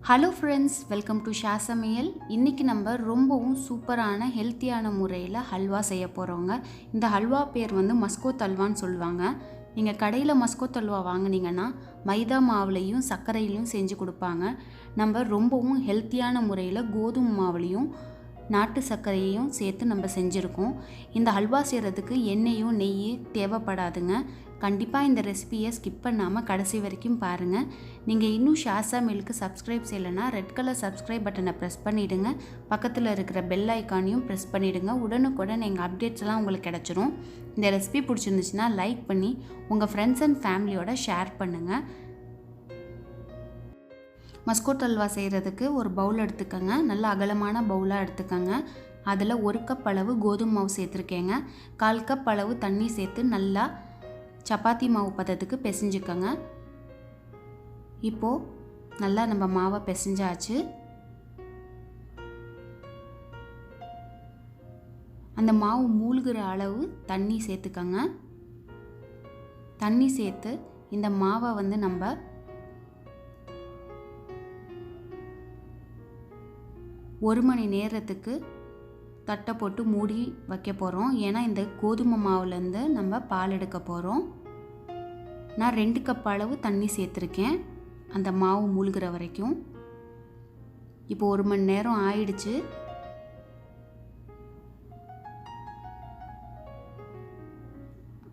Hello friends, welcome to சமையல். இன்றைக்கி நம்ம ரொம்பவும் சூப்பரான ஹெல்த்தியான முறையில் ஹல்வா செய்ய போகிறோங்க. இந்த ஹல்வா பேர் வந்து மஸ்கோத் ஹல்வான்னு சொல்லுவாங்க. நீங்கள் கடையில் மஸ்கோத் ஹல்வா வாங்கினீங்கன்னா மைதா மாவுலையும் சர்க்கரையிலையும் செஞ்சு கொடுப்பாங்க. நம்ம ரொம்பவும் ஹெல்த்தியான முறையில் கோதுமை மாவுலையும் நாட்டு சர்க்கரையையும் சேர்த்து நம்ம செஞ்சுருக்கோம். இந்த ஹல்வா செய்கிறதுக்கு எண்ணெயும் நெய்யும் தேவைப்படாதுங்க. கண்டிப்பாக இந்த ரெசிபியை ஸ்கிப் பண்ணாமல் கடைசி வரைக்கும் பாருங்கள். நீங்கள் இன்னும் சமையலுக்கு சப்ஸ்கிரைப் செய்யலைன்னா ரெட் கலர் சப்ஸ்கிரைப் பட்டனை ப்ரெஸ் பண்ணிவிடுங்க. பக்கத்தில் இருக்கிற பெல் ஐக்கானையும் ப்ரெஸ் பண்ணிவிடுங்க. உடனுக்குடன் எங்கள் அப்டேட்ஸ்லாம் உங்களுக்கு கிடச்சிரும். இந்த ரெசிபி பிடிச்சிருந்துச்சுன்னா லைக் பண்ணி உங்கள் ஃப்ரெண்ட்ஸ் அண்ட் ஃபேமிலியோட ஷேர் பண்ணுங்கள். மஸ்கோத் ஹல்வா செய்கிறதுக்கு ஒரு பவுல் எடுத்துக்கோங்க. நல்ல அகலமான பவுலாக எடுத்துக்கோங்க. அதில் 1 கப் அளவு கோதுமை மாவு சேர்த்துருக்கேங்க. 1/4 கப் அளவு தண்ணி சேர்த்து நல்லா சப்பாத்தி மாவு பதத்துக்கு பிசைஞ்சுக்கோங்க. இப்போது நல்லா நம்ம மாவை பிசைஞ்சாச்சு. அந்த மாவு மூழ்கிற அளவு தண்ணி சேர்த்துக்கோங்க. தண்ணி சேர்த்து இந்த மாவை வந்து நம்ம ஒரு மணி நேரத்துக்கு தட்டை போட்டு மூடி வைக்க போகிறோம். ஏன்னா இந்த கோதுமை மாவுலேருந்து நம்ம பால் எடுக்க போகிறோம். நான் 2 கப் அளவு தண்ணி சேர்த்துருக்கேன் அந்த மாவு மூழ்கிற வரைக்கும். இப்போ 1 மணி நேரம் ஆயிடுச்சு.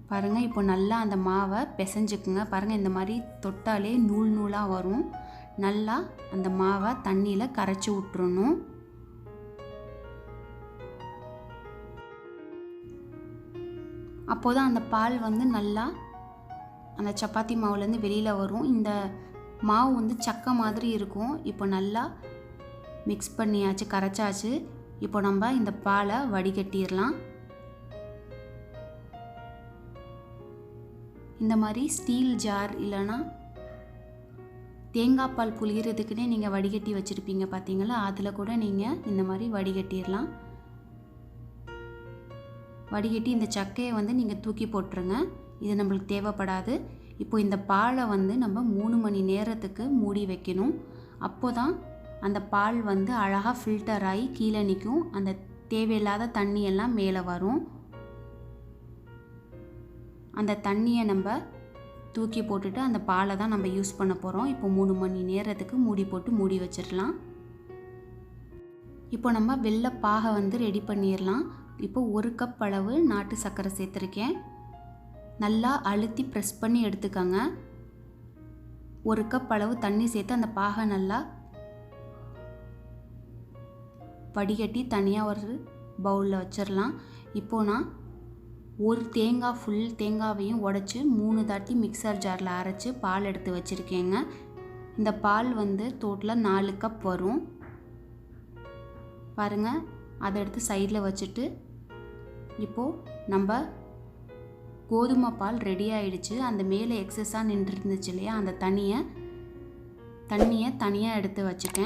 பாருங்கள், இப்போ நல்லா அந்த மாவை பிசைஞ்சுக்குங்க. பாருங்கள், இந்த மாதிரி தொட்டாலே நூல் நூலாக வரும். நல்லா அந்த மாவை தண்ணியில் கரைச்சி விட்டுறணும். அப்போ தான் அந்த பால் வந்து நல்லா அந்த சப்பாத்தி மாவுலேருந்து வெளியில் வரும். இந்த மாவு வந்து சக்கை மாதிரி இருக்கும். இப்போ நல்லா மிக்ஸ் பண்ணியாச்சு, கரைச்சாச்சு. இப்போ நம்ம இந்த பாலை வடிகட்டிடலாம். இந்த மாதிரி ஸ்டீல் ஜார் இல்லைன்னா தேங்காய் பால் புளிகிறதுக்குன்னே நீங்கள் வடிகட்டி வச்சுருப்பீங்க பார்த்தீங்களா, அதில் கூட நீங்கள் இந்த மாதிரி வடிகட்டிடலாம். வடிகட்டி இந்த சக்கையை வந்து நீங்கள் தூக்கி போட்டுருங்க. இது நம்மளுக்கு தேவைப்படாது. இப்போ இந்த பாலை வந்து நம்ம 3 மணி நேரத்துக்கு மூடி வைக்கணும். அப்போ தான் அந்த பால் வந்து அழகாக ஃபில்டர் ஆகி கீழே நிற்கும். அந்த தேவையில்லாத தண்ணியெல்லாம் மேலே வரும். அந்த தண்ணியை நம்ம தூக்கி போட்டுட்டு அந்த பாலை தான் நம்ம யூஸ் பண்ண போகிறோம். இப்போ 3 மணி நேரத்துக்கு மூடி போட்டு மூடி வச்சிடலாம். இப்போ நம்ம வெள்ளை பாகை வந்து ரெடி பண்ணிடலாம். இப்போ 1 கப் அளவு நாட்டு சர்க்கரை சேர்த்துருக்கேன். நல்லா அழுத்தி ப்ரெஸ் பண்ணி எடுத்துக்கோங்க. 1 கப் அளவு தண்ணி சேர்த்து அந்த பாகை நல்லா வடிகட்டி தனியாக ஒரு பவுலில் வச்சிடலாம். இப்போது நான் ஒரு தேங்காய் ஃபுல் தேங்காவையும் உடச்சி 3 தாட்டி மிக்சர் ஜாரில் அரைச்சி பால் எடுத்து வச்சுருக்கேங்க. இந்த பால் வந்து டோட்டலாக 4 கப் வரும். பாருங்கள், அதை எடுத்து சைடில் வச்சுட்டு இப்போது நம்ம கோதுமை பால் ரெடி ஆகிடுச்சு. அந்த மேலே எக்ஸஸாக நின்றுருந்துச்சு இல்லையா, அந்த தண்ணியை தனியாக எடுத்து வச்சுட்டு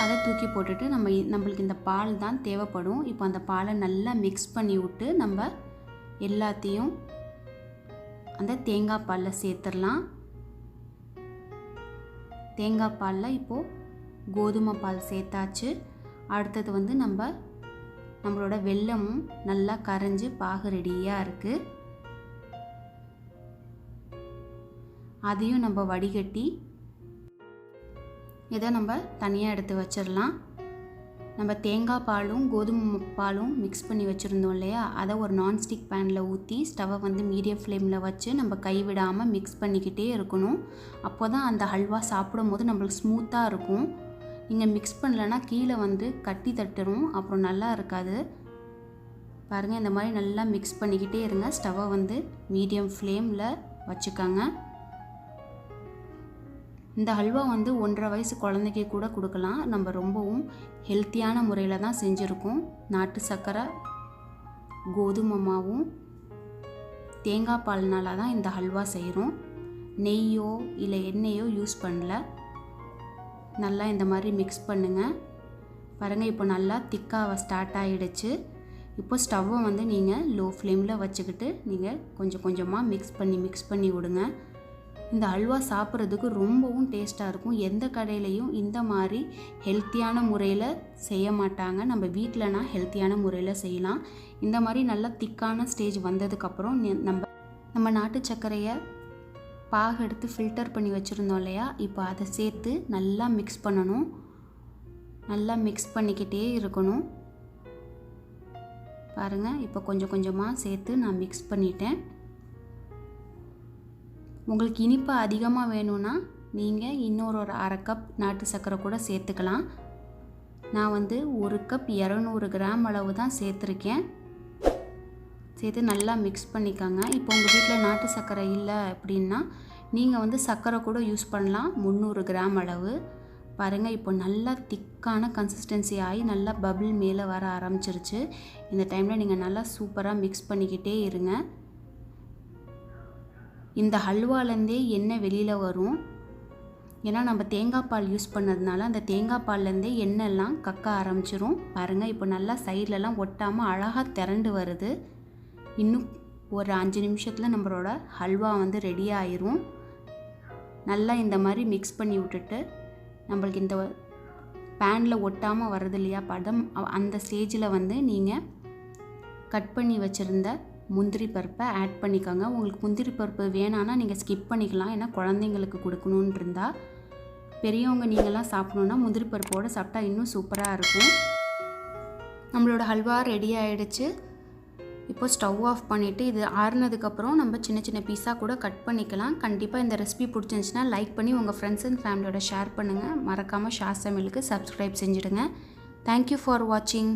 அதை தூக்கி போட்டுட்டு நம்மளுக்கு இந்த பால் தான் தேவைப்படும். இப்போ அந்த பாலை நல்லா மிக்ஸ் பண்ணி விட்டு நம்ம எல்லாத்தையும் அந்த தேங்காய் பாலில் சேர்த்துடலாம். தேங்காய் பாலில் இப்போது கோதுமை பால் சேர்த்தாச்சு. அடுத்தது வந்து நம்மளோட வெல்லமும் நல்லா கரைஞ்சி பாகு ரெடியாக இருக்குது. அதையும் நம்ம வடிகட்டி இதை நம்ம தனியாக எடுத்து வச்சிடலாம். நம்ம தேங்காய் பாலும் கோதுமை பாலும் மிக்ஸ் பண்ணி வச்சுருந்தோம் இல்லையா, அதை ஒரு நான்ஸ்டிக் பேனில் ஊற்றி ஸ்டவ்வை வந்து மீடியம் ஃப்ளேமில் வச்சு நம்ம கைவிடாமல் மிக்ஸ் பண்ணிக்கிட்டே இருக்கணும். அப்போ தான் அந்த ஹல்வா சாப்பிடும் போது நம்மளுக்கு ஸ்மூத்தாக இருக்கும். நீங்கள் மிக்ஸ் பண்ணலைன்னா கீழே வந்து கட்டி தட்டுரும், அப்புறம் நல்லா இருக்காது. பாருங்கள், இந்த மாதிரி நல்லா மிக்ஸ் பண்ணிக்கிட்டே இருங்க. ஸ்டவ்வை வந்து மீடியம் ஃப்ளேமில் வச்சுக்கோங்க. இந்த ஹல்வா வந்து 1.5 வயசு குழந்தைக்கு கூட கொடுக்கலாம். நம்ம ரொம்பவும் ஹெல்த்தியான முறையில் தான் செஞ்சுருக்கோம். நாட்டு சர்க்கரை, கோதுமை மாவும் தேங்காய் பால்னால தான் இந்த ஹல்வா செய்கிறோம். நெய்யோ இல்லை எண்ணெயோ யூஸ் பண்ணல. நல்லா இந்த மாதிரி மிக்ஸ் பண்ணுங்கள். பாருங்கள், இப்போ நல்லா திக்காக ஸ்டார்ட் ஆகிடுச்சு. இப்போ ஸ்டவ்வை வந்து நீங்கள் லோ ஃப்ளேமில் வச்சுக்கிட்டு நீங்கள் கொஞ்சம் கொஞ்சமாக மிக்ஸ் பண்ணி விடுங்க. இந்த ஹல்வா சாப்பிட்றதுக்கு ரொம்பவும் டேஸ்ட்டாக இருக்கும். எந்த கடையிலையும் இந்த மாதிரி ஹெல்த்தியான முறையில் செய்ய மாட்டாங்க. நம்ம வீட்டிலனா ஹெல்த்தியான முறையில் செய்யலாம். இந்த மாதிரி நல்லா திக்கான ஸ்டேஜ் வந்ததுக்கப்புறம் நம்ம நாட்டு சர்க்கரையை பாகு எடுத்து ஃபில்டர் பண்ணி வச்சுருந்தோம் இல்லையா, இப்போ அதை சேர்த்து நல்லா மிக்ஸ் பண்ணணும். நல்லா மிக்ஸ் பண்ணிக்கிட்டே இருக்கணும். பாருங்கள், இப்போ கொஞ்சம் கொஞ்சமாக சேர்த்து நான் மிக்ஸ் பண்ணிட்டேன். உங்களுக்கு இனிப்பு அதிகமாக வேணும்னா நீங்கள் இன்னொரு 1/2 கப் நாட்டு சர்க்கரை கூட சேர்த்துக்கலாம். நான் 1 கப் 200 கிராம் அளவு தான் சேர்த்துருக்கேன். சேர்த்து நல்லா மிக்ஸ் பண்ணிக்கோங்க. இப்போ உங்கள் வீட்டில் நாட்டு சர்க்கரை இல்லை அப்படின்னா நீங்கள் சர்க்கரை கூட யூஸ் பண்ணலாம். 300 கிராம் அளவு. பாருங்கள், இப்போ நல்லா திக்கான கன்சிஸ்டன்சி ஆகி நல்லா பபிள் மேலே வர ஆரம்பிச்சிருச்சு. இந்த டைமில் நீங்கள் நல்லா சூப்பராக மிக்ஸ் பண்ணிக்கிட்டே இருங்க. இந்த ஹல்வாலேருந்தே எண்ணெய் வெளியில் வரும். ஏன்னா நம்ம தேங்காய் பால் யூஸ் பண்ணதுனால அந்த தேங்காய் பால்லேருந்தே எண்ணெய்லாம் கக்க ஆரம்பிச்சிரும். பாருங்கள், இப்போ நல்லா சைட்லலாம் ஒட்டாமல் அழகாக திரண்டு வருது. இன்னும் ஒரு 5 நிமிஷத்தில் நம்மளோட ஹல்வா ரெடி ஆயிரும். நல்லா இந்த மாதிரி மிக்ஸ் பண்ணி விட்டுட்டு நம்மளுக்கு இந்த பேனில் ஒட்டாமல் வருது இல்லையா பதம், அந்த ஸ்டேஜில் நீங்கள் கட் பண்ணி வச்சுருந்த முந்திரி பருப்பை ஆட் பண்ணிக்கோங்க. உங்களுக்கு முந்திரி பருப்பு வேணான்னா நீங்கள் ஸ்கிப் பண்ணிக்கலாம். ஏன்னா குழந்தைங்களுக்கு கொடுக்கணுன்னு இருந்தால். பெரியவங்க நீங்களாம் சாப்பிட்ணுன்னா முந்திரி பருப்போடு சாப்பிட்டா இன்னும் சூப்பராக இருக்கும். நம்மளோட ஹல்வா ரெடி ஆகிடுச்சு. இப்போ ஸ்டவ் ஆஃப் பண்ணிவிட்டு இது ஆறுனதுக்கப்புறம் நம்ம சின்ன சின்ன பீஸாக கூட கட் பண்ணிக்கலாம். கண்டிப்பாக இந்த ரெசிபி பிடிச்சிருந்துச்சுன்னா லைக் பண்ணி உங்கள் ஃப்ரெண்ட்ஸ் அண்ட் ஃபேமிலியோட ஷேர் பண்ணுங்கள். மறக்காமல் ஷா சமையலுக்கு சப்ஸ்கிரைப் செஞ்சுடுங்க. தேங்க்யூ ஃபார் வாட்சிங்.